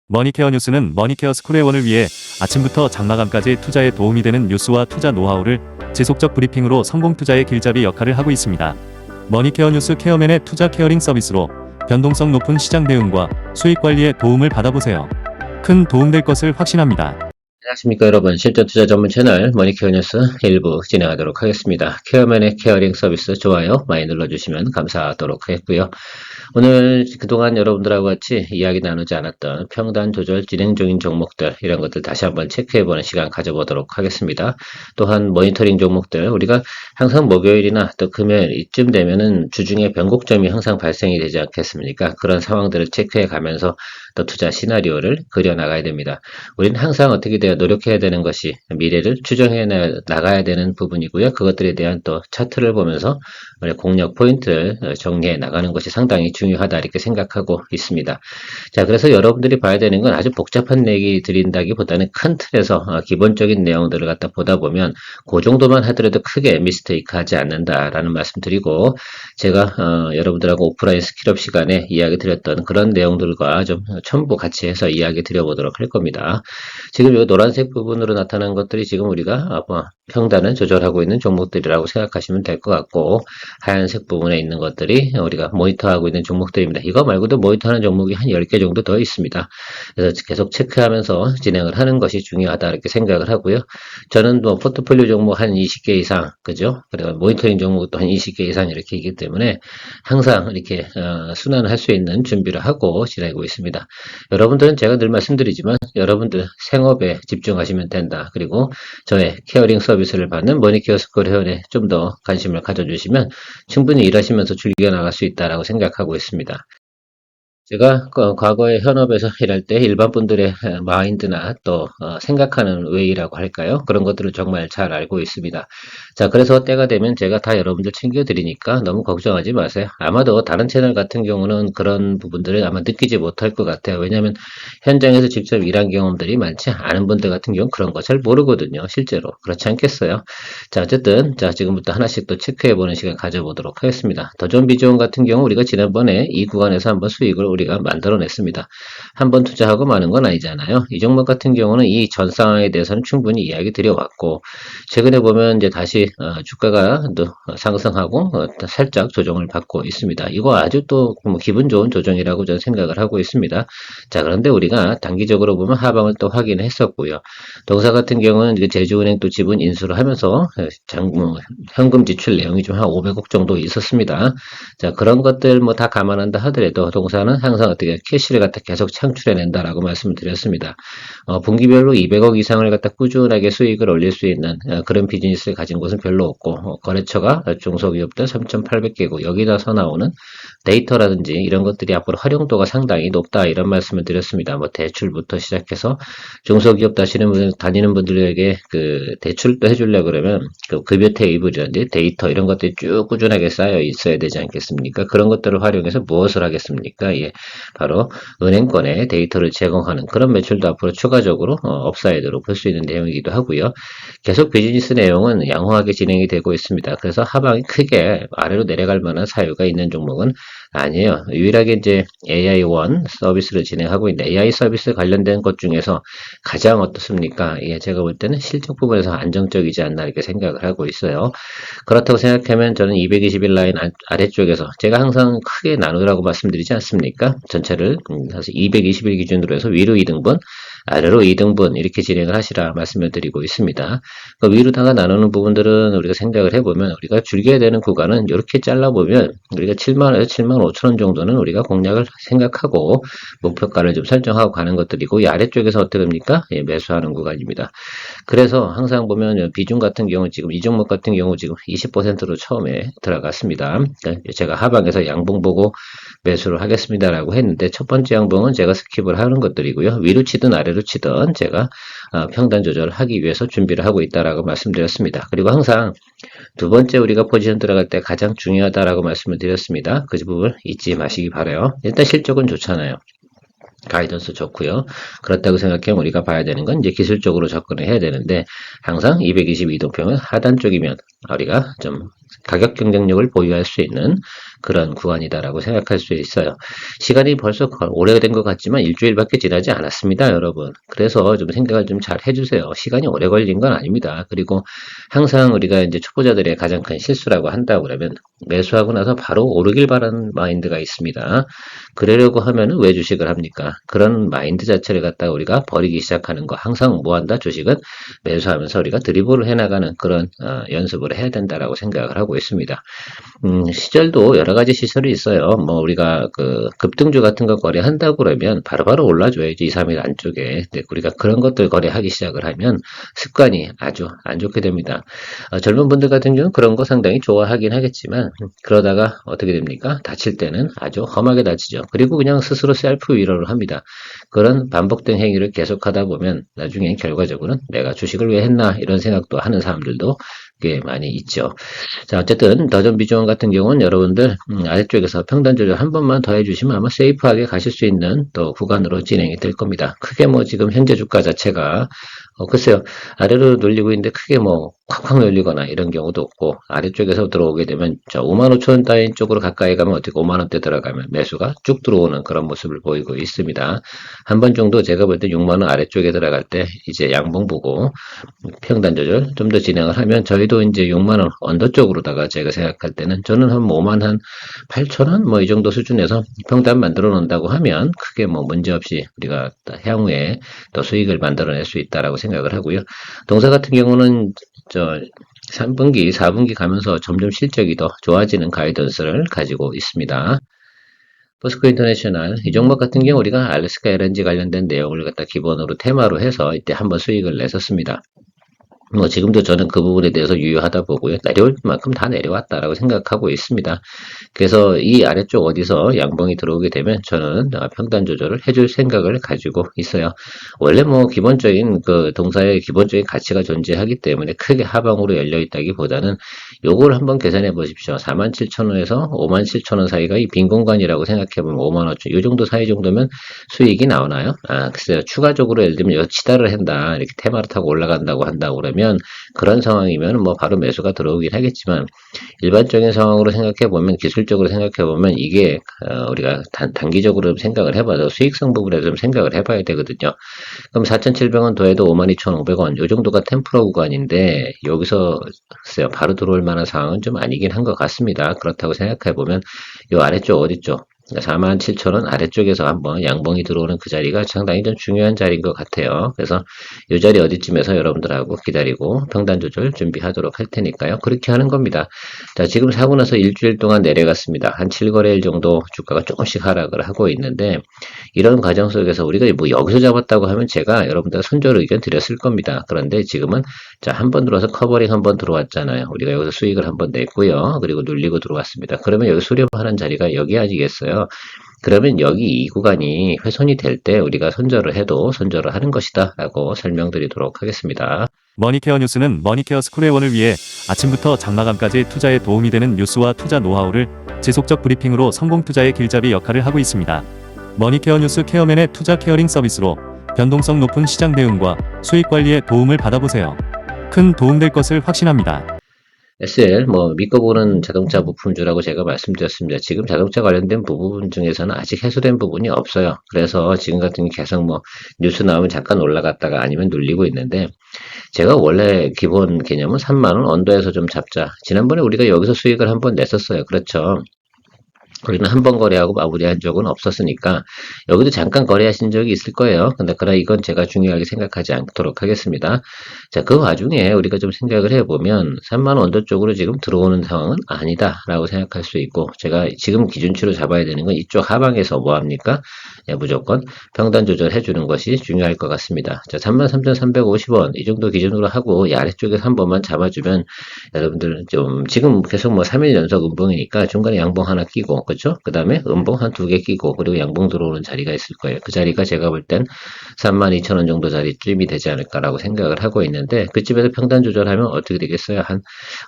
머니케어 뉴스는 머니케어 스쿨 회원을 위해 아침부터 장마감까지 투자에 도움이 되는 뉴스와 투자 노하우를 지속적 브리핑으로 성공 투자의 길잡이 역할을 하고 있습니다. 머니케어 뉴스 케어맨의 투자 케어링 서비스로 변동성 높은 시장 대응과 수익 관리에 도움을 받아보세요. 큰 도움될 것을 확신합니다. 안녕하십니까 여러분, 실전 투자 전문 채널 머니케어 뉴스 1부 진행하도록 하겠습니다. 케어맨의 케어링 서비스 좋아요 많이 눌러주시면 감사하도록 하겠고요. 오늘 그동안 여러분들하고 같이 이야기 나누지 않았던 평단 조절 진행 중인 종목들, 이런 것들 다시 한번 체크해보는 시간 가져보도록 하겠습니다. 또한 모니터링 종목들, 우리가 항상 목요일이나 또 금요일 이쯤 되면은 주중에 변곡점이 항상 발생이 되지 않겠습니까? 그런 상황들을 체크해 가면서 또 투자 시나리오를 그려나가야 됩니다. 우리는 항상 어떻게 돼요? 노력해야 되는 것이 미래를 추정해 나가야 되는 부분이고요. 그것들에 대한 또 차트를 보면서 공략 포인트를 정리해 나가는 것이 상당히 중요하다, 이렇게 생각하고 있습니다. 자, 그래서 여러분들이 봐야 되는 건 아주 복잡한 얘기 드린다기보다는 큰 틀에서 기본적인 내용들을 갖다 보다 보면 그 정도만 하더라도 크게 미스테이크 하지 않는다라는 말씀 드리고, 제가 여러분들하고 오프라인 스킬업 시간에 이야기 드렸던 그런 내용들과 좀 첨부 같이 해서 이야기 드려보도록 할 겁니다. 지금 이 노란색 부분으로 나타난 것들이 지금 우리가 평단을 조절하고 있는 종목들이라고 생각하시면 될 것 같고, 하얀색 부분에 있는 것들이 우리가 모니터하고 있는 종목들입니다. 이거 말고도 모니터하는 종목이 한 10개 정도 더 있습니다. 그래서 계속 체크하면서 진행을 하는 것이 중요하다, 이렇게 생각을 하고요. 저는 뭐 포트폴리오 종목 한 20개 이상, 그죠? 그리고 모니터링 종목도 한 20개 이상 이렇게 있기 때문에 항상 이렇게 순환할 수 있는 준비를 하고 지내고 있습니다. 여러분들은 제가 늘 말씀드리지만 여러분들 생업에 집중하시면 된다. 그리고 저의 케어링 서비스를 받는 머니케어 스쿨 회원에 좀 더 관심을 가져주시면 충분히 일하시면서 즐겨 나갈 수 있다라고 생각하고 있습니다. 제가 과거에 현업에서 일할 때 일반 분들의 마인드나 또 생각하는 웨이라고 할까요? 그런 것들을 정말 잘 알고 있습니다. 자, 그래서 때가 되면 제가 다 여러분들 챙겨드리니까 너무 걱정하지 마세요. 아마도 다른 채널 같은 경우는 그런 부분들을 아마 느끼지 못할 것 같아요. 왜냐하면 현장에서 직접 일한 경험들이 많지 않은 분들 같은 경우는 그런 거 잘 모르거든요. 실제로. 그렇지 않겠어요? 자, 어쨌든 자, 지금부터 하나씩 또 체크해보는 시간 가져보도록 하겠습니다. 더존 비전 같은 경우 우리가 지난번에 이 구간에서 한번 수익을 우리가 만들어냈습니다. 한번 투자하고 마는 건 아니잖아요. 이 종목 같은 경우는 이 전 상황에 대해서는 충분히 이야기 드려왔고, 최근에 보면 이제 다시 주가가 또 상승하고 살짝 조정을 받고 있습니다. 이거 아주 또 뭐 기분 좋은 조정이라고 저는 생각을 하고 있습니다. 자, 그런데 우리가 단기적으로 보면 하방을 또 확인했었고요. 동사 같은 경우는 제주은행 또 지분 인수를 하면서 현금 지출 내용이 좀 한 500억 정도 있었습니다. 자, 그런 것들 뭐 다 감안한다 하더라도 동사는 항상 어떻게 캐시를 갖다 계속 창출해낸다라고 말씀을 드렸습니다. 분기별로 200억 이상을 갖다 꾸준하게 수익을 올릴 수 있는 그런 비즈니스를 가진 곳은 별로 없고, 거래처가 중소기업들 3,800개고 여기다서 나오는 데이터라든지 이런 것들이 앞으로 활용도가 상당히 높다, 이런 말씀을 드렸습니다. 뭐 대출부터 시작해서 중소기업 다니는 분들에게 그 대출도 해주려고 그러면 그 급여 테이블이라든지 데이터 이런 것들이 쭉 꾸준하게 쌓여 있어야 되지 않겠습니까? 그런 것들을 활용해서 무엇을 하겠습니까? 예, 바로 은행권에 데이터를 제공하는 그런 매출도 앞으로 추가적으로 업사이드로 볼 수 있는 내용이기도 하고요. 계속 비즈니스 내용은 양호하게 진행이 되고 있습니다. 그래서 하방이 크게 아래로 내려갈 만한 사유가 있는 종목은 아니에요. 유일하게 이제 AI1 서비스를 진행하고 있는데, AI 서비스 관련된 것 중에서 가장 어떻습니까? 예, 제가 볼 때는 실적 부분에서 안정적이지 않나, 이렇게 생각을 하고 있어요. 그렇다고 생각하면 저는 221 라인 아래쪽에서 제가 항상 크게 나누라고 말씀드리지 않습니까? 전체를 사실 221 기준으로 해서 위로 2등분, 아래로 2등분 이렇게 진행을 하시라 말씀을 드리고 있습니다. 그 위로다가 나누는 부분들은 우리가 생각을 해보면 우리가 즐겨야 되는 구간은 이렇게 잘라보면 우리가 7만원에서 7만 5천원 정도는 우리가 공략을 생각하고 목표가를 좀 설정하고 가는 것들이고, 이 아래쪽에서 어떻게 됩니까? 예, 매수하는 구간입니다. 그래서 항상 보면 비중 같은 경우 지금 이 종목 같은 경우 지금 20%로 처음에 들어갔습니다. 그러니까 제가 하방에서 양봉 보고 매수를 하겠습니다라고 했는데, 첫 번째 양봉은 제가 스킵을 하는 것들이고요. 위로 치든 아래로 치든 제가 평단 조절을 하기 위해서 준비를 하고 있다라고 말씀드렸습니다. 그리고 항상 두 번째 우리가 포지션 들어갈 때 가장 중요하다라고 말씀을 드렸습니다. 그 부분 잊지 마시기 바라요. 일단 실적은 좋잖아요. 가이던스 좋고요. 그렇다고 생각하면 우리가 봐야 되는 건 이제 기술적으로 접근을 해야 되는데, 항상 222도평은 하단 쪽이면 우리가 좀 가격 경쟁력을 보유할 수 있는 그런 구간이다라고 생각할 수 있어요. 시간이 벌써 오래된 것 같지만 일주일밖에 지나지 않았습니다, 여러분. 그래서 좀 생각을 좀 잘 해주세요. 시간이 오래 걸린 건 아닙니다. 그리고 항상 우리가 이제 초보자들의 가장 큰 실수라고 한다고 그러면 매수하고 나서 바로 오르길 바라는 마인드가 있습니다. 그러려고 하면은 왜 주식을 합니까? 그런 마인드 자체를 갖다가 우리가 버리기 시작하는 거. 항상 뭐 한다? 주식은 매수하면서 우리가 드리블을 해나가는 그런 연습을 해야 된다라고 생각을 하고 있습니다. 시절도 여러 가지 시설이 있어요. 뭐 우리가 그 급등주 같은 거 거래한다고 그러면 바로바로 올라줘야지 2, 3일 안쪽에. 근데 우리가 그런 것들 거래하기 시작을 하면 습관이 아주 안 좋게 됩니다. 젊은 분들 같은 경우는 그런 거 상당히 좋아하긴 하겠지만 그러다가 어떻게 됩니까? 다칠 때는 아주 험하게 다치죠. 그리고 그냥 스스로 셀프 위로를 합니다. 그런 반복된 행위를 계속하다 보면 나중에 결과적으로는 내가 주식을 왜 했나 이런 생각도 하는 사람들도 꽤 많이 있죠. 자, 어쨌든 더전 비중원 같은 경우는 여러분들 아래쪽에서 평단 조절 한 번만 더 해주시면 아마 세이프하게 가실 수 있는 또 구간으로 진행이 될 겁니다. 크게 뭐 지금 현재 주가 자체가 글쎄요, 아래로 눌리고 있는데 크게 뭐 콱콱 눌리거나 이런 경우도 없고 아래쪽에서 들어오게 되면 저 55,000원 따윈 쪽으로 가까이 가면 어떻게 5만원대 들어가면 매수가 쭉 들어오는 그런 모습을 보이고 있습니다. 한 번 정도 제가 볼 때 6만원 아래쪽에 들어갈 때 이제 양봉 보고 평단 조절 좀 더 진행을 하면 저희도 이제 6만원 언더 쪽으로다가 제가 생각할 때는 저는 한 5만 한 8천원 뭐 이 정도 수준에서 평단 만들어 놓는다고 하면 크게 뭐 문제 없이 우리가 향후에 더 수익을 만들어낼 수 있다라고 생각을 하고요. 동사 같은 경우는 저 3분기, 4분기 가면서 점점 실적이 더 좋아지는 가이던스를 가지고 있습니다. 포스코 인터내셔널 이 종목 같은 경우 우리가 알래스카 LNG 관련된 내용을 갖다 기본으로 테마로 해서 이때 한번 수익을 냈었습니다. 뭐 지금도 저는 그 부분에 대해서 유효하다 보고요. 내려올 만큼 다 내려왔다라고 생각하고 있습니다. 그래서 이 아래쪽 어디서 양봉이 들어오게 되면 저는 평단 조절을 해줄 생각을 가지고 있어요. 원래 뭐 기본적인 그 동사의 기본적인 가치가 존재하기 때문에 크게 하방으로 열려 있다기보다는 요걸 한번 계산해 보십시오. 47,000원에서 57,000원 사이가 이 빈 공간이라고 생각해 보면 5만 원쯤 이 정도 사이 정도면 수익이 나오나요? 글쎄요. 추가적으로 예를 들면 여 치달을 한다. 이렇게 테마를 타고 올라간다고 한다고 그러면 그런 상황이면 뭐 바로 매수가 들어오긴 하겠지만 일반적인 상황으로 생각해 보면 기술적으로 생각해 보면 이게 우리가 단기적으로 생각을 해봐도 수익성 부분에 좀 생각을 해봐야 되거든요. 그럼 4,700원 더해도 52,500원 이 정도가 템프로 구간인데 여기서 글쎄요 바로 들어올 만한 상황은 좀 아니긴 한 것 같습니다. 그렇다고 생각해 보면 이 아래쪽 어디죠? 47,000원 아래쪽에서 한번 양봉이 들어오는 그 자리가 상당히 좀 중요한 자리인 것 같아요. 그래서 이 자리 어디쯤에서 여러분들하고 기다리고 평단 조절 준비하도록 할 테니까요. 그렇게 하는 겁니다. 자, 지금 사고 나서 일주일 동안 내려갔습니다. 한 7거래일 정도 주가가 조금씩 하락을 하고 있는데 이런 과정 속에서 우리가 뭐 여기서 잡았다고 하면 제가 여러분들 손절 의견 드렸을 겁니다. 그런데 지금은 자, 한 번 들어와서 커버링 한 번 들어왔잖아요. 우리가 여기서 수익을 한 번 냈고요. 그리고 눌리고 들어왔습니다. 그러면 여기 수렴하는 자리가 여기 아니겠어요? 그러면 여기 이 구간이 훼손이 될 때 우리가 손절을 해도 손절을 하는 것이다 라고 설명드리도록 하겠습니다. 머니케어 뉴스는 머니케어 스쿨회원을 위해 아침부터 장마감까지 투자에 도움이 되는 뉴스와 투자 노하우를 지속적 브리핑으로 성공 투자의 길잡이 역할을 하고 있습니다. 머니케어 뉴스 케어맨의 투자 케어링 서비스로 변동성 높은 시장 대응과 수익 관리에 도움을 받아보세요. 큰 도움될 것을 확신합니다. SL, 뭐, 믿고 보는 자동차 부품주라고 제가 말씀드렸습니다. 지금 자동차 관련된 부분 중에서는 아직 해소된 부분이 없어요. 그래서 지금 같은 경우 계속 뭐, 뉴스 나오면 잠깐 올라갔다가 아니면 눌리고 있는데, 제가 원래 기본 개념은 3만원 언더에서 좀 잡자. 지난번에 우리가 여기서 수익을 한번 냈었어요. 그렇죠. 우리는 한 번 거래하고 마무리한 적은 없었으니까 여기도 잠깐 거래하신 적이 있을 거예요. 근데 그러나 이건 제가 중요하게 생각하지 않도록 하겠습니다. 자, 그 와중에 우리가 좀 생각을 해보면 3만 언더 쪽으로 지금 들어오는 상황은 아니다라고 생각할 수 있고 제가 지금 기준치로 잡아야 되는 건 이쪽 하방에서 뭐합니까? 예, 무조건 평단 조절해주는 것이 중요할 것 같습니다. 자, 33,350원 이 정도 기준으로 하고 이 아래쪽에서 한 번만 잡아주면 여러분들 좀 지금 계속 뭐 3일 연속 음봉이니까 중간에 양봉 하나 끼고 그렇죠? 그 다음에 음봉 한 2개 끼고 그리고 양봉 들어오는 자리가 있을 거예요. 그 자리가 제가 볼 땐 32,000원 정도 자리쯤이 되지 않을까라고 생각을 하고 있는데 그쯤에서 평단 조절하면 어떻게 되겠어요? 한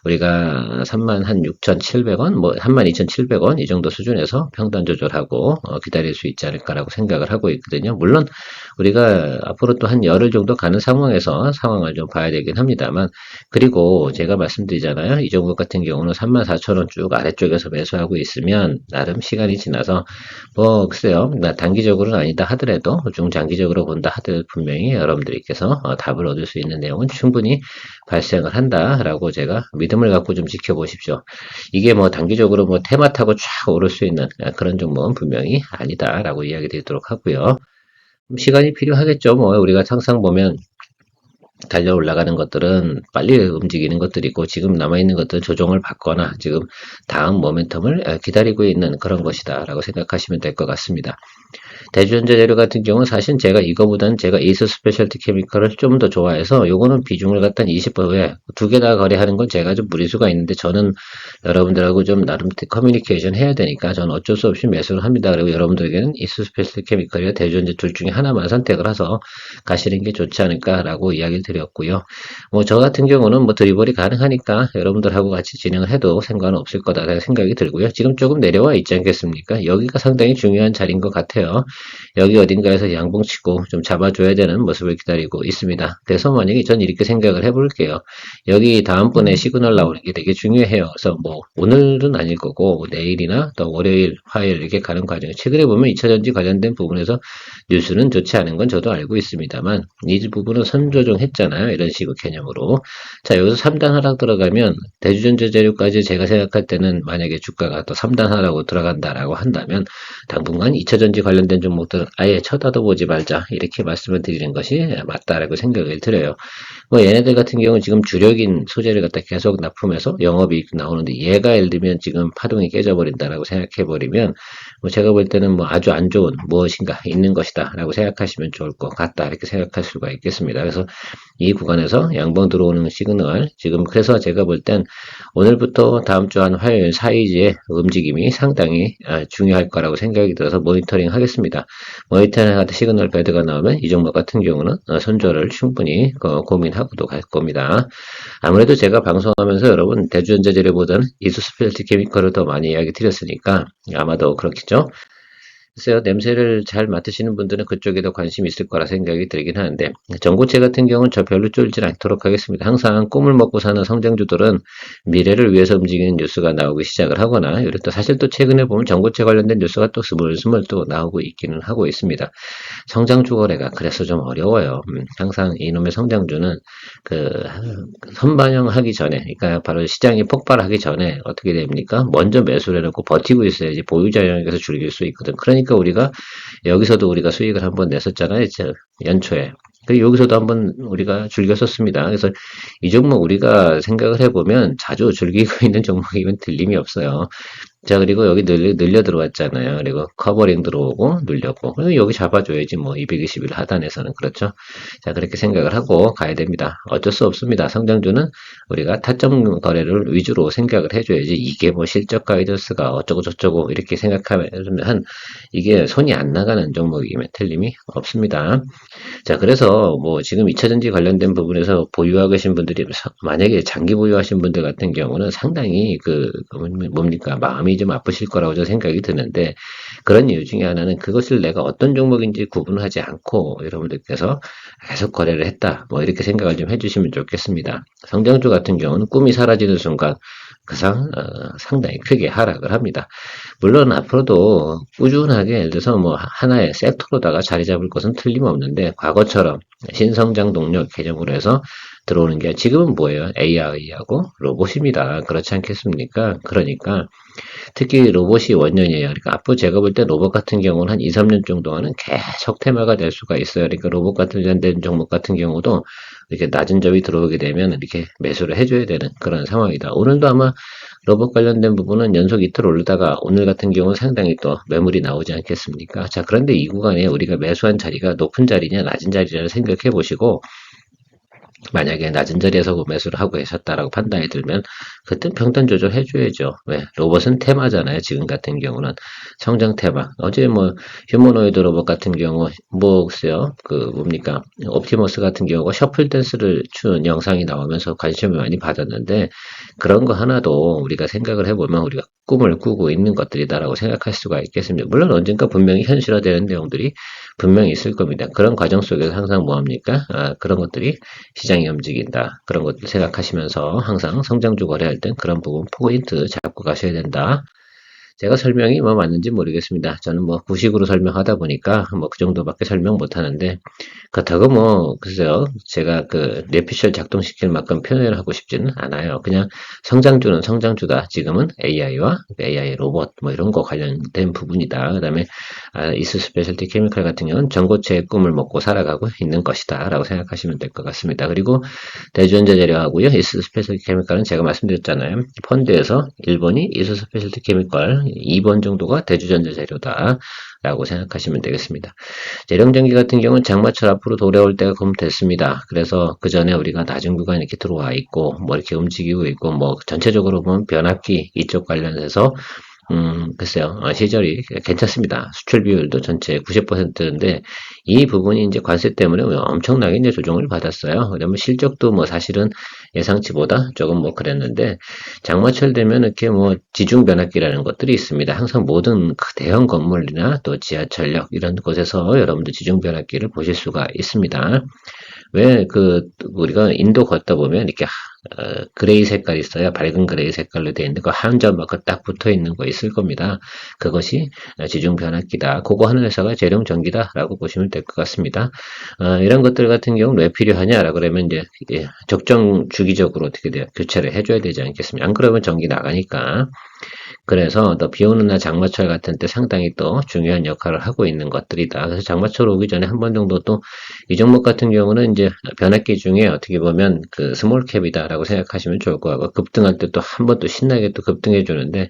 우리가 36,700원 뭐 32,700원 이 정도 수준에서 평단 조절하고 기다릴 수 있지 않을까라고 거다라고 생각을 하고 있거든요. 물론 우리가 앞으로 또 한 열흘 정도 가는 상황에서 상황을 좀 봐야 되긴 합니다만, 그리고 제가 말씀드리잖아요. 이 종목 같은 경우는 34,000원 쭉 아래쪽에서 매수하고 있으면 나름 시간이 지나서 뭐 글쎄요, 나 단기적으로는 아니다 하더라도 중장기적으로 본다 하더라도 분명히 여러분들께서 답을 얻을 수 있는 내용은 충분히 발생을 한다라고 제가 믿음을 갖고 좀 지켜보십시오. 이게 뭐 단기적으로 뭐 테마 타고 쫙 오를 수 있는 그런 종목은 분명히 아니다라고 이야기 드리도록 하고요. 시간이 필요하겠죠. 뭐 우리가 항상 보면 달려 올라가는 것들은 빨리 움직이는 것들이고, 지금 남아있는 것들은 조정을 받거나 지금 다음 모멘텀을 기다리고 있는 그런 것이다라고 생각하시면 될 것 같습니다. 대주전자 재료 같은 경우는 사실 제가 이거보다는 제가 에이스 스페셜티 케미컬을 좀 더 좋아해서 요거는 비중을 갖다 20%에 두 개 다 거래하는 건 제가 좀 무리수가 있는데, 저는 여러분들하고 좀 나름 커뮤니케이션 해야 되니까 저는 어쩔 수 없이 매수를 합니다. 그리고 여러분들에게는 에이스 스페셜티 케미컬이나 대주전자 둘 중에 하나만 선택을 해서 가시는 게 좋지 않을까라고 이야기를 드렸고요. 뭐 저 같은 경우는 뭐 드리블이 가능하니까 여러분들하고 같이 진행을 해도 상관은 없을 거다 생각이 들고요. 지금 조금 내려와 있지 않겠습니까? 여기가 상당히 중요한 자리인 것 같아요. 여기 어딘가에서 양봉치고 좀 잡아줘야 되는 모습을 기다리고 있습니다. 그래서 만약에 전 이렇게 생각을 해볼게요. 여기 다음번에 시그널 나오는 게 되게 중요해요. 그래서 뭐 오늘은 아닐 거고 내일이나 또 월요일, 화요일 이렇게 가는 과정에 최근에 보면 2차전지 관련된 부분에서 뉴스는 좋지 않은 건 저도 알고 있습니다만, 이 부분은 선조정했잖아요. 이런 식으로 개념으로. 자, 여기서 3단 하락 들어가면 대주전자 재료까지 제가 생각할 때는 만약에 주가가 또 3단 하락으로 들어간다라고 한다면 당분간 2차전지 관련된 종목들은 아예 쳐다도 보지 말자, 이렇게 말씀을 드리는 것이 맞다라고 생각을 드려요. 뭐 얘네들 같은 경우는 지금 주력인 소재를 갖다 계속 납품해서 영업이익 나오는데, 얘가 예를 들면 지금 파동이 깨져버린다라고 생각해버리면 뭐 제가 볼 때는 뭐 아주 안 좋은 무엇인가 있는 것이다 라고 생각하시면 좋을 것 같다, 이렇게 생각할 수가 있겠습니다. 그래서 이 구간에서 양봉 들어오는 시그널, 지금 그래서 제가 볼 땐 오늘부터 다음 주 한 화요일 사이즈의 움직임이 상당히 중요할 거라고 생각이 들어서 모니터링 하겠습니다. 모니터링 하다 시그널 배드가 나오면 이 종목 같은 경우는 손절을 충분히 고민하고도 갈 겁니다. 아무래도 제가 방송하면서 여러분 대주전자 재료보다는 이수 스페셜티 케미컬을 더 많이 이야기 드렸으니까 아마도 그렇겠죠. 글쎄요, 냄새를 잘 맡으시는 분들은 그쪽에도 관심이 있을 거라 생각이 들긴 하는데, 전고체 같은 경우는 저 별로 쫄지 않도록 하겠습니다. 항상 꿈을 먹고 사는 성장주들은 미래를 위해서 움직이는 뉴스가 나오기 시작을 하거나, 그리고 또 사실 또 최근에 보면 전고체 관련된 뉴스가 또 스물스물 또 나오고 있기는 하고 있습니다. 성장주 거래가 그래서 좀 어려워요. 항상 이놈의 성장주는 그 선반영하기 전에, 그러니까 바로 시장이 폭발하기 전에 어떻게 됩니까? 먼저 매수를 해놓고 버티고 있어야지 보유자 영역에서 즐길 수 있거든. 그러니까 우리가 여기서도 우리가 수익을 한번 냈었잖아요. 연초에. 그리고 여기서도 한번 우리가 즐겼었습니다. 그래서 이 종목 우리가 생각을 해보면 자주 즐기고 있는 종목이면 틀림이 없어요. 자, 그리고 여기 늘려 들어왔잖아요. 그리고 커버링 들어오고 눌렸고, 그리고 여기 잡아줘야지 뭐 221 하단에서는. 그렇죠. 자, 그렇게 생각을 하고 가야 됩니다. 어쩔 수 없습니다. 성장주는 우리가 타점 거래를 위주로 생각을 해줘야지, 이게 뭐 실적 가이던스가 어쩌고 저쩌고 이렇게 생각하면 이게 손이 안 나가는 종목이면 틀림이 없습니다. 자, 그래서 뭐 지금 2차전지 관련된 부분에서 보유하고 계신 분들이 만약에 장기 보유하신 분들 같은 경우는 상당히 뭡니까, 마음이 좀 아프실 거라고 저는 생각이 드는데, 그런 이유 중에 하나는 그것을 내가 어떤 종목인지 구분하지 않고 여러분들께서 계속 거래를 했다, 뭐 이렇게 생각을 좀 해주시면 좋겠습니다. 성장주 같은 경우는 꿈이 사라지는 순간 상당히 크게 하락을 합니다. 물론 앞으로도 꾸준하게 예를 들어서 뭐 하나의 섹터로다가 자리 잡을 것은 틀림없는데, 과거처럼 신성장 동력 개념으로 해서 들어오는 게 지금은 뭐예요? AI하고 로봇입니다. 그렇지 않겠습니까? 그러니까 특히 로봇이 원년이에요. 그러니까 앞으로 제가 볼 때 로봇 같은 경우는 한 2, 3년 정도는 계속 테마가 될 수가 있어요. 그러니까 로봇 같은 관련된 종목 같은 경우도 이렇게 낮은 점이 들어오게 되면 이렇게 매수를 해줘야 되는 그런 상황이다. 오늘도 아마 로봇 관련된 부분은 연속 이틀 오르다가 오늘 같은 경우는 상당히 또 매물이 나오지 않겠습니까? 자, 그런데 이 구간에 우리가 매수한 자리가 높은 자리냐 낮은 자리냐를 생각해 보시고, 만약에 낮은 자리에서 매수를 하고 계셨다라고 판단이 들면 그땐 평단 조절해줘야죠. 왜? 로봇은 테마잖아요. 지금 같은 경우는 성장 테마. 어제 뭐 휴머노이드 로봇 같은 경우 뭐 글쎄요. 그 뭡니까? 옵티머스 같은 경우가 셔플 댄스를 추는 영상이 나오면서 관심을 많이 받았는데 그런 거 하나도 우리가 생각을 해보면 우리가 꿈을 꾸고 있는 것들이다라고 생각할 수가 있겠습니다. 물론 언젠가 분명히 현실화되는 내용들이 분명히 있을 겁니다. 그런 과정 속에서 항상 뭐합니까? 그런 것들이 시장이 움직인다. 그런 것들 생각하시면서 항상 성장주 거래할 땐 그런 부분 포인트 잡고 가셔야 된다. 제가 설명이 뭐 맞는지 모르겠습니다. 저는 뭐 구식으로 설명하다 보니까 뭐 그 정도밖에 설명 못 하는데 그렇다고 뭐 글쎄요. 제가 그 뇌피셜 작동시킬 만큼 표현을 하고 싶지는 않아요. 그냥 성장주는 성장주다. 지금은 AI와 AI 로봇 뭐 이런 거 관련된 부분이다. 그다음에 이스 스페셜티 케미칼 같은 경우는 전고체의 꿈을 먹고 살아가고 있는 것이다라고 생각하시면 될 것 같습니다. 그리고 대주전자 재료하고요. 이스 스페셜티 케미칼은 제가 말씀드렸잖아요. 펀드에서 1번이 이스 스페셜티 케미칼, 2번 정도가 대주전자 재료다. 라고 생각하시면 되겠습니다. 재령전기 같은 경우는 장마철 앞으로 돌아올 때가 거의 됐습니다. 그래서 그 전에 우리가 낮은 구간 이렇게 들어와 있고, 뭐 이렇게 움직이고 있고, 뭐 전체적으로 보면 변압기 이쪽 관련해서 글쎄요. 시절이 괜찮습니다. 수출 비율도 전체 90%인데 이 부분이 이제 관세 때문에 엄청나게 이제 조정을 받았어요. 그러면 실적도 뭐 사실은 예상치보다 조금 뭐 그랬는데 장마철 되면 이렇게 뭐 지중 변압기라는 것들이 있습니다. 항상 모든 그 대형 건물이나 또 지하철역 이런 곳에서 여러분들 지중 변압기를 보실 수가 있습니다. 왜 그 우리가 인도 걷다 보면 이렇게 그레이 색깔이 있어요. 밝은 그레이 색깔로 되어 있는데 그 한 점막 딱 붙어 있는 거 있을 겁니다. 그것이 지중 변압기다. 그거 하는 회사가 재령 전기다라고 보시면 될 것 같습니다. 이런 것들 같은 경우는 왜 필요하냐라 그러면 이제 적정 주기적으로 어떻게 돼요? 교체를 해줘야 되지 않겠습니까? 안 그러면 전기 나가니까. 그래서 또 비 오는 날 장마철 같은 때 상당히 또 중요한 역할을 하고 있는 것들이다. 그래서 장마철 오기 전에 한 번 정도 또 이 종목 같은 경우는 이제 변압기 중에 어떻게 보면 그 스몰캡이다라고 생각하시면 좋을 것 같고 급등할 때 또 한 번 또 신나게 또 급등해 주는데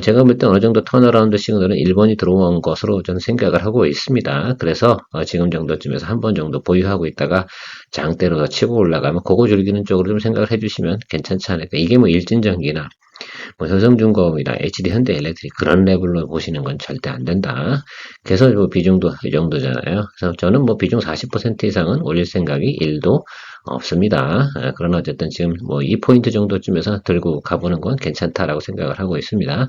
제가 볼 때 어느 정도 턴어라운드 시그널은 1번이 들어온 것으로 저는 생각을 하고 있습니다. 그래서 지금 정도쯤에서 한 번 정도 보유하고 있다가 장대로 더 치고 올라가면 그거 즐기는 쪽으로 좀 생각을 해주시면 괜찮지 않을까. 이게 뭐 일진전기나 뭐 효성중공업이나 HD 현대엘렉트릭 그런 레벨로 보시는 건 절대 안 된다. 그래서 뭐 비중도 이 정도잖아요. 그래서 저는 뭐 비중 40% 이상은 올릴 생각이 1도 없습니다. 그러나 어쨌든 지금 뭐 2포인트 정도쯤에서 들고 가보는 건 괜찮다라고 생각을 하고 있습니다.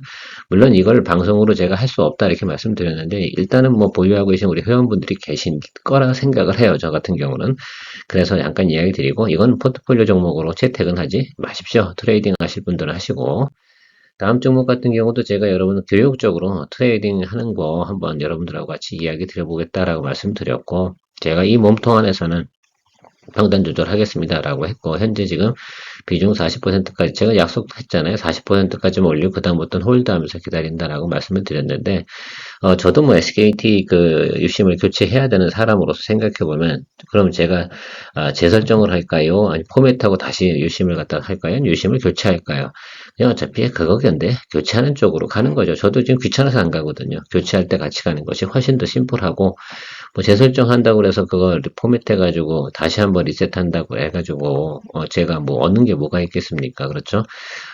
물론 이걸 방송으로 제가 할 수 없다 이렇게 말씀드렸는데 일단은 뭐 보유하고 계신 우리 회원분들이 계신 거라 생각을 해요. 저 같은 경우는. 그래서 잠깐 이야기 드리고 이건 포트폴리오 종목으로 채택은 하지 마십시오. 트레이딩 하실 분들은 하시고 다음 종목 같은 경우도 제가 여러분 교육적으로 트레이딩 하는 거 한번 여러분들하고 같이 이야기 드려보겠다라고 말씀드렸고 제가 이 몸통 안에서는 평단 조절하겠습니다라고 했고 현재 지금 비중 40%까지 제가 약속했잖아요. 40%까지만 올리고 그다음부터는 홀드하면서 기다린다라고 말씀을 드렸는데 저도 뭐 SKT 그 유심을 교체해야 되는 사람으로서 생각해 보면 그럼 제가 재설정을 할까요? 아니 포맷하고 다시 유심을 갖다 할까요? 유심을 교체할까요? 그냥 어차피 그거겠는데 교체하는 쪽으로 가는 거죠. 저도 지금 귀찮아서 안 가거든요. 교체할 때 같이 가는 것이 훨씬 더 심플하고 뭐 재설정한다고 그래서 그걸 포맷해가지고 다시 한번 리셋한다고 해가지고 제가 뭐 얻는 게 뭐가 있겠습니까? 그렇죠?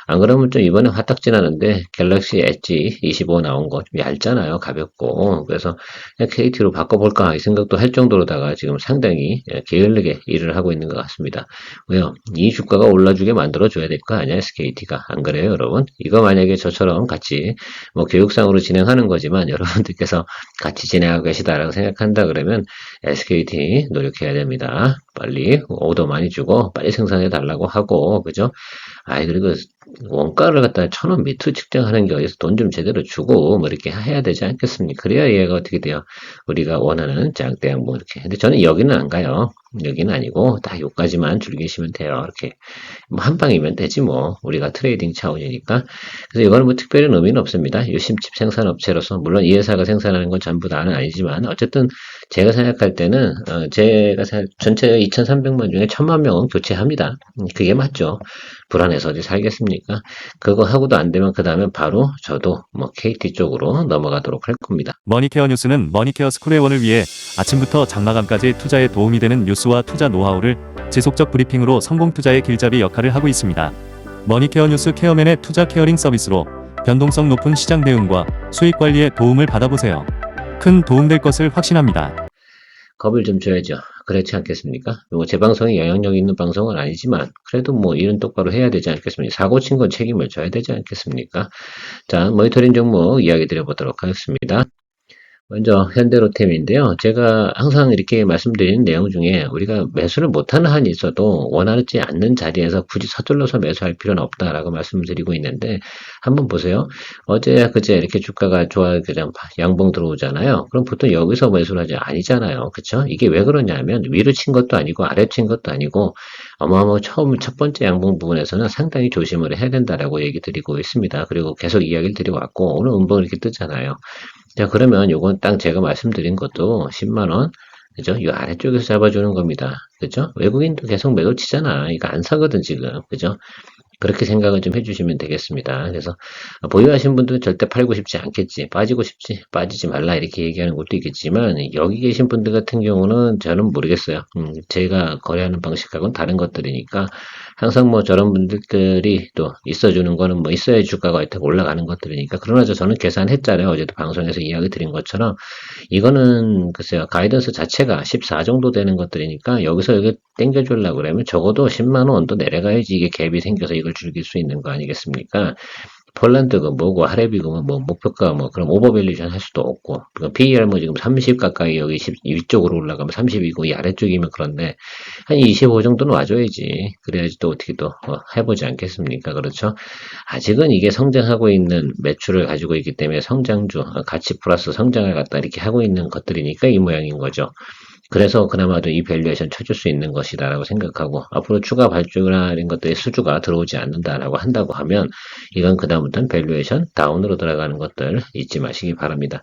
안 그러면 좀 이번에 화딱지 나는데 갤럭시 엣지 25 나온 거 좀 얇잖아요. 가볍고. 그래서 그냥 KT로 바꿔볼까 이 생각도 할 정도로다가 지금 상당히 게을르게 일을 하고 있는 것 같습니다. 왜요? 이 주가가 올라주게 만들어줘야 될 거 아니야, SKT가. 안 그래요, 여러분? 이거 만약에 저처럼 같이 뭐 교육상으로 진행하는 거지만 여러분들께서 같이 진행하고 계시다라고 생각한다 그러면 SKT 노력해야 됩니다. 빨리 오더 많이 주고 빨리 생산해 달라고 하고, 그죠? 아이, 그리고 원가를 갖다 1,000원 밑으로 측정하는 게 어디서 돈 좀 제대로 주고 뭐 이렇게 해야 되지 않겠습니까? 그래야 얘가 어떻게 돼요? 우리가 원하는 장대양 뭐 이렇게. 근데 저는 여기는 안 가요. 여기는 아니고 딱 요까지만 즐기시면 돼요. 이렇게 뭐 한 방이면 되지 뭐. 우리가 트레이딩 차원이니까. 그래서 이거는 뭐 특별히 의미는 없습니다. 유심칩 생산업체로서 물론 이 회사가 생산하는 건 전부 다는 아니지만 어쨌든 제가 생각할 때는 제가 전체 2,300만 중에 1,000만 명은 교체합니다. 그게 맞죠. 불안해서 어디 살겠습니까? 그거 하고도 안 되면 그 다음에 바로 저도 뭐 KT 쪽으로 넘어가도록 할 겁니다. 머니케어 뉴스는 머니케어 스쿨회원을 위해 아침부터 장마감까지 투자에 도움이 되는 뉴스와 투자 노하우를 지속적 브리핑으로 성공 투자의 길잡이 역할을 하고 있습니다. 머니케어 뉴스 케어맨의 투자 케어링 서비스로 변동성 높은 시장 대응과 수익 관리에 도움을 받아보세요. 큰 도움될 것을 확신합니다. 겁을 좀 줘야죠. 그렇지 않겠습니까? 뭐 제 방송이 영향력 있는 방송은 아니지만 그래도 뭐 일은 똑바로 해야 되지 않겠습니까? 사고 친 건 책임을 져야 되지 않겠습니까? 자, 모니터링 종목 이야기 드려보도록 하겠습니다. 먼저 현대로템인데요. 제가 항상 이렇게 말씀드리는 내용 중에 우리가 매수를 못하는 한이 있어도 원하지 않는 자리에서 굳이 서둘러서 매수할 필요는 없다라고 말씀드리고 있는데 한번 보세요. 어제 그제 이렇게 주가가 그냥 양봉 들어오잖아요. 그럼 보통 여기서 매수를 하지 아니잖아요. 그쵸? 이게 왜 그러냐면 위로 친 것도 아니고 아래 친 것도 아니고 어마어마 첫 번째 양봉 부분에서는 상당히 조심을 해야 된다라고 얘기 드리고 있습니다. 그리고 계속 이야기를 드리고 왔고 오늘 음봉 이렇게 뜨잖아요. 자, 그러면 요건 딱 제가 말씀드린 것도 10만원, 그죠? 요 아래쪽에서 잡아주는 겁니다. 그죠? 외국인도 계속 매도 치잖아. 이거 안 사거든, 지금. 그죠? 그렇게 생각을 좀 해주시면 되겠습니다. 그래서 보유하신 분들은 절대 팔고 싶지 않겠지. 빠지고 싶지. 빠지지 말라. 이렇게 얘기하는 것도 있겠지만 여기 계신 분들 같은 경우는 저는 모르겠어요. 제가 거래하는 방식하고는 다른 것들이니까 항상 뭐 저런 분들이 또 있어주는 거는 뭐 있어야 주가가 이렇게 올라가는 것들이니까 그러나 저는 계산했잖아요. 어제도 방송에서 이야기 드린 것처럼 이거는 글쎄요. 가이던스 자체가 14 정도 되는 것들이니까 여기서 여기 땡겨주려고 그러면 적어도 10만 원 더 내려가야지 이게 갭이 생겨서 이걸 즐길 수 있는 거 아니겠습니까? 폴란드가 뭐고 하레비가 뭐 목표가 뭐 그럼 오버밸류션 할 수도 없고 PER 뭐 지금 30 가까이 여기 위쪽으로 올라가면 30이고 이 아래쪽이면 그런데 한 25 정도는 와줘야지 그래야지 또 어떻게 또 해보지 않겠습니까? 그렇죠? 아직은 이게 성장하고 있는 매출을 가지고 있기 때문에 성장주 가치 플러스 성장을 갖다 이렇게 하고 있는 것들이니까 이 모양인 거죠. 그래서 그나마도 이 밸류에이션 쳐줄 수 있는 것이다라고 생각하고 앞으로 추가 발주나 이런 것들의 수주가 들어오지 않는다라고 한다고 하면 이건 그다음부터는 밸류에이션 다운으로 들어가는 것들 잊지 마시기 바랍니다.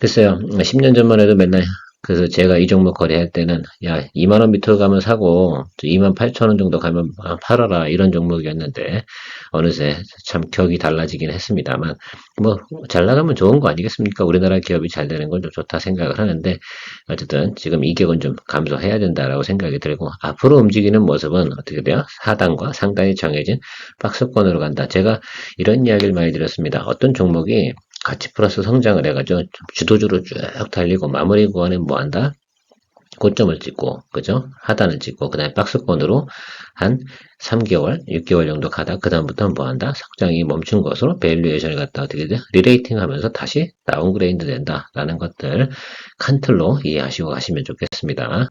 글쎄요, 10년 전만 해도 맨날 그래서 제가 이 종목 거래할 때는 야 2만원 밑으로 가면 사고 28,000원 정도 가면 팔아라 이런 종목이었는데 어느새 참 격이 달라지긴 했습니다만 뭐 잘 나가면 좋은 거 아니겠습니까? 우리나라 기업이 잘 되는 건 좀 좋다 생각을 하는데 어쨌든 지금 이 격은 좀 감소해야 된다라고 생각이 들고 앞으로 움직이는 모습은 어떻게 돼요? 하단과 상단이 정해진 박스권으로 간다. 제가 이런 이야기를 많이 드렸습니다. 어떤 종목이 가치 플러스 성장을 해가지고 주도주로 쭉 달리고 마무리 구간에 뭐 한다? 고점을 찍고, 그죠? 하단을 찍고, 그 다음에 박스권으로 한 3개월, 6개월 정도 가다, 그 다음부터는 뭐 한다? 성장이 멈춘 것으로 밸류에이션을 갖다 어떻게 돼? 리레이팅 하면서 다시 다운그레이드 된다. 라는 것들 칸틀로 이해하시고 가시면 좋겠습니다.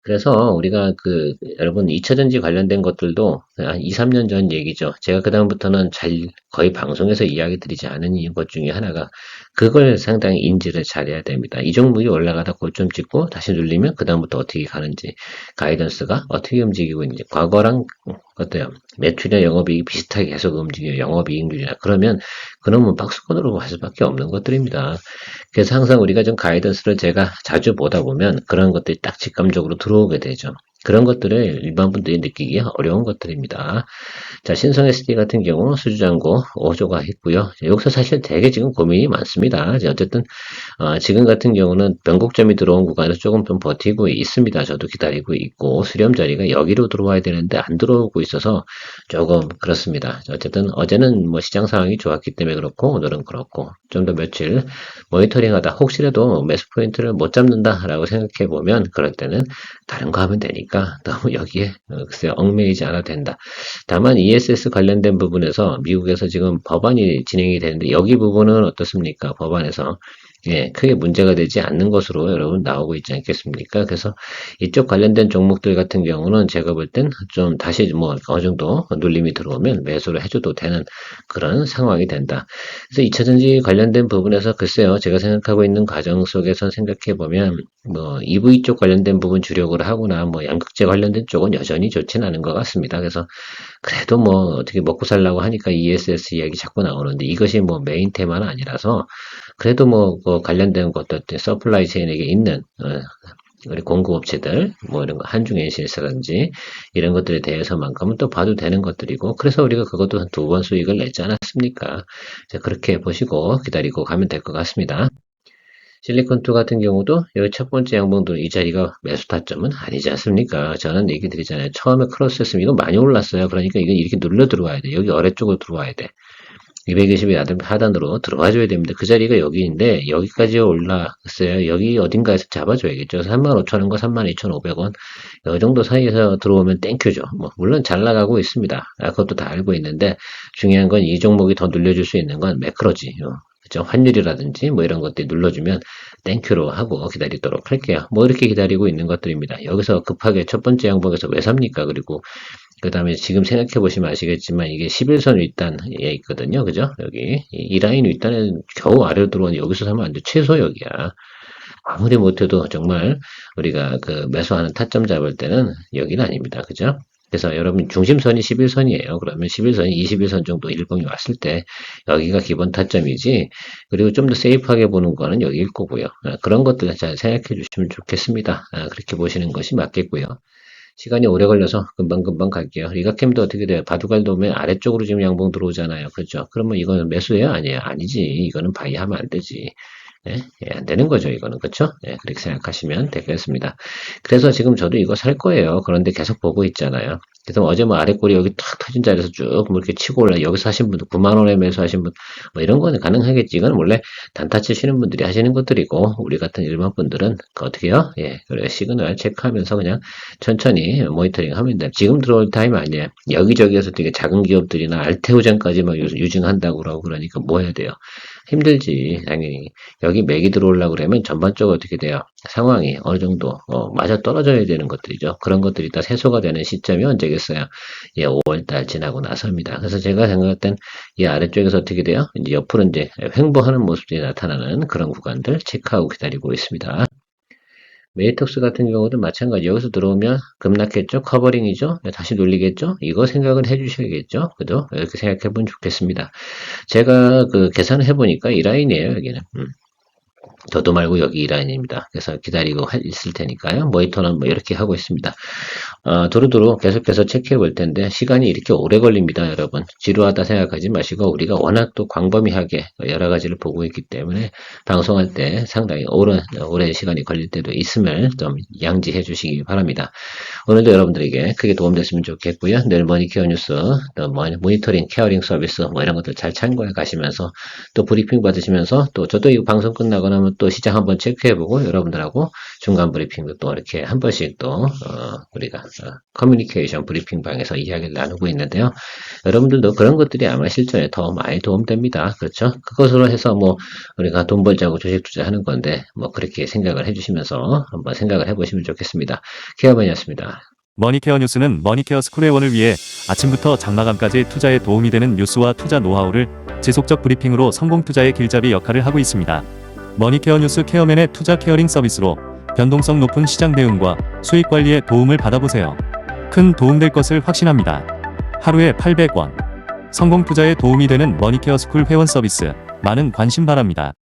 그래서 우리가 여러분 2차전지 관련된 것들도 한 2, 3년 전 얘기죠. 제가 그다음부터는 거의 방송에서 이야기 드리지 않은 것 중에 하나가 그걸 상당히 인지를 잘해야 됩니다. 이 종목이 올라가다 고점 찍고 다시 눌리면 그다음부터 어떻게 가는지 가이던스가 어떻게 움직이고 있는지 과거랑 어때요? 매출이나 영업이익이 비슷하게 계속 움직여요. 영업이익률이나 그러면 그놈은 박스권으로 갈 수밖에 없는 것들입니다. 그래서 항상 우리가 좀 가이던스를 제가 자주 보다 보면 그런 것들이 딱 직감적으로 들어오게 되죠. 그런 것들을 일반 분들이 느끼기 어려운 것들입니다. 자, 신성 SD 같은 경우 수주잔고 5조가 있고요. 여기서 사실 되게 지금 고민이 많습니다. 어쨌든 지금 같은 경우는 변곡점이 들어온 구간에서 조금 좀 버티고 있습니다. 저도 기다리고 있고 수렴 자리가 여기로 들어와야 되는데 안 들어오고 있어서 조금 그렇습니다. 어쨌든 어제는 뭐 시장 상황이 좋았기 때문에 그렇고 오늘은 그렇고 좀 더 며칠 모니터링하다 혹시라도 매수 포인트를 못 잡는다라고 생각해 보면 그럴 때는 다른 거 하면 되니까 너무 여기에 글쎄요 얽매이지 않아도 된다. 다만 ESS 관련된 부분에서 미국에서 지금 법안이 진행이 되는데 여기 부분은 어떻습니까? 법안에서 크게 문제가 되지 않는 것으로 여러분 나오고 있지 않겠습니까? 그래서 이쪽 관련된 종목들 같은 경우는 제가 볼 땐 좀 다시 뭐 어느 정도 눌림이 들어오면 매수를 해줘도 되는 그런 상황이 된다. 그래서 2차전지 관련된 부분에서 글쎄요, 제가 생각하고 있는 과정 속에서 생각해 보면 뭐 EV 쪽 관련된 부분 주력으로 하거나 뭐 양극재 관련된 쪽은 여전히 좋지는 않은 것 같습니다. 그래서 그래도 뭐 어떻게 먹고 살라고 하니까 ESS 이야기 자꾸 나오는데 이것이 뭐 메인 테마는 아니라서 그래도 뭐 관련된 것들 서플라이 체인에게 있는 우리 공급업체들 뭐 이런 거 한중엔실스라든지 이런 것들에 대해서만큼은 또 봐도 되는 것들이고 그래서 우리가 그것도 한 2번 수익을 냈지 않았습니까? 그렇게 보시고 기다리고 가면 될 것 같습니다. 실리콘2 같은 경우도 여기 첫 번째 양봉도 이 자리가 매수 타점은 아니지 않습니까? 저는 얘기 드리잖아요. 처음에 크로스 했으면 이거 많이 올랐어요. 그러니까 이건 이렇게 눌러 들어와야 돼. 여기 아래쪽으로 들어와야 돼. 220의 하단으로 들어가줘야 됩니다. 그 자리가 여기인데 여기까지 올라갔어요. 여기 어딘가에서 잡아줘야겠죠. 35,000원과 32,500원 이 정도 사이에서 들어오면 땡큐죠. 뭐 물론 잘 나가고 있습니다. 그것도 다 알고 있는데 중요한 건 이 종목이 더 눌려줄 수 있는 건 매크로지. 그죠? 환율이라든지 뭐 이런 것들이 눌러주면 땡큐로 하고 기다리도록 할게요. 뭐 이렇게 기다리고 있는 것들입니다. 여기서 급하게 첫 번째 양봉에서 왜 삽니까? 그리고 그 다음에 지금 생각해 보시면 아시겠지만 이게 11선 윗단에 있거든요. 그죠? 여기 이 라인 윗단에 겨우 아래로 들어오는 여기서 사면 안 돼. 최소 여기야. 아무리 못해도 정말 우리가 그 매수하는 타점 잡을 때는 여기는 아닙니다. 그죠? 그래서 여러분 중심선이 11선이에요. 그러면 11선이 21선 정도 일봉이 왔을 때 여기가 기본 타점이지. 그리고 좀 더 세이프하게 보는 거는 여기일 거고요. 그런 것들 잘 생각해 주시면 좋겠습니다. 그렇게 보시는 것이 맞겠고요. 시간이 오래 걸려서 금방금방 갈게요. 리가캠도 어떻게 돼요? 바둑알도 오면 아래쪽으로 지금 양봉 들어오잖아요. 그렇죠? 그러면 이거는 매수예요? 아니에요? 아니지. 이거는 바이하면 안 되지. 예, 안 되는 거죠, 이거는. 그쵸? 예, 그렇게 생각하시면 되겠습니다. 그래서 지금 저도 이거 살 거예요. 그런데 계속 보고 있잖아요. 그래서 어제 뭐 아래 꼬리 여기 탁 터진 자리에서 쭉 뭐 이렇게 치고 올라, 여기서 하신 분도 9만원에 매수하신 분, 뭐 이런 거는 가능하겠지. 이건 원래 단타 치시는 분들이 하시는 것들이고, 우리 같은 일반 분들은 어떻게 해요? 예, 그래, 시그널 체크하면서 그냥 천천히 모니터링 하면 돼요. 지금 들어올 타임 아니에요. 여기저기에서 되게 작은 기업들이나 알테오젠까지 막 유증한다고 그러고 그러니까 뭐 해야 돼요? 힘들지, 당연히. 여기 맥이 들어오려고 그러면 전반적으로 어떻게 돼요? 상황이 어느 정도 맞아 떨어져야 되는 것들이죠. 그런 것들이 다 해소가 되는 시점이 언제겠어요? 예, 5월달 지나고 나서입니다. 그래서 제가 생각할 땐 이 아래쪽에서 어떻게 돼요? 이제 옆으로 이제 횡보하는 모습들이 나타나는 그런 구간들 체크하고 기다리고 있습니다. 메이톡스 같은 경우도 마찬가지. 여기서 들어오면 급락했죠? 커버링이죠? 다시 눌리겠죠? 이거 생각을 해 주셔야겠죠? 그죠? 이렇게 생각해 보면 좋겠습니다. 제가 그 계산을 해보니까 이 라인이에요, 여기는. 저도 말고 여기 이 라인입니다. 그래서 기다리고 있을 테니까요. 모니터는 뭐 이렇게 하고 있습니다. 두루두루 계속해서 체크해 볼 텐데 시간이 이렇게 오래 걸립니다, 여러분. 지루하다 생각하지 마시고 우리가 워낙 또 광범위하게 여러 가지를 보고 있기 때문에 방송할 때 상당히 오랜 시간이 걸릴 때도 있음을 좀 양지해 주시기 바랍니다. 오늘도 여러분들에게 크게 도움됐으면 좋겠고요. 내일 머니케어 뉴스, 또 모니터링, 케어링 서비스 뭐 이런 것들 잘 참고해 가시면서 또 브리핑 받으시면서 또 저도 이 방송 끝나고 나면 또 시장 한번 체크해보고 여러분들하고 중간 브리핑도 또 이렇게 한 번씩 또 우리가 커뮤니케이션 브리핑 방에서 이야기를 나누고 있는데요. 여러분들도 그런 것들이 아마 실전에 더 많이 도움됩니다. 그렇죠? 그것으로 해서 뭐 우리가 돈 벌자고 주식 투자하는 건데 뭐 그렇게 생각을 해주시면서 한번 생각을 해보시면 좋겠습니다. 케어맨이었습니다. 머니케어 뉴스는 머니케어 스쿨의 원을 위해 아침부터 장마감까지 투자에 도움이 되는 뉴스와 투자 노하우를 지속적 브리핑으로 성공 투자의 길잡이 역할을 하고 있습니다. 머니케어 뉴스 케어맨의 투자 케어링 서비스로 변동성 높은 시장 대응과 수익 관리에 도움을 받아보세요. 큰 도움될 것을 확신합니다. 하루에 800원. 성공 투자에 도움이 되는 머니케어 스쿨 회원 서비스 많은 관심 바랍니다.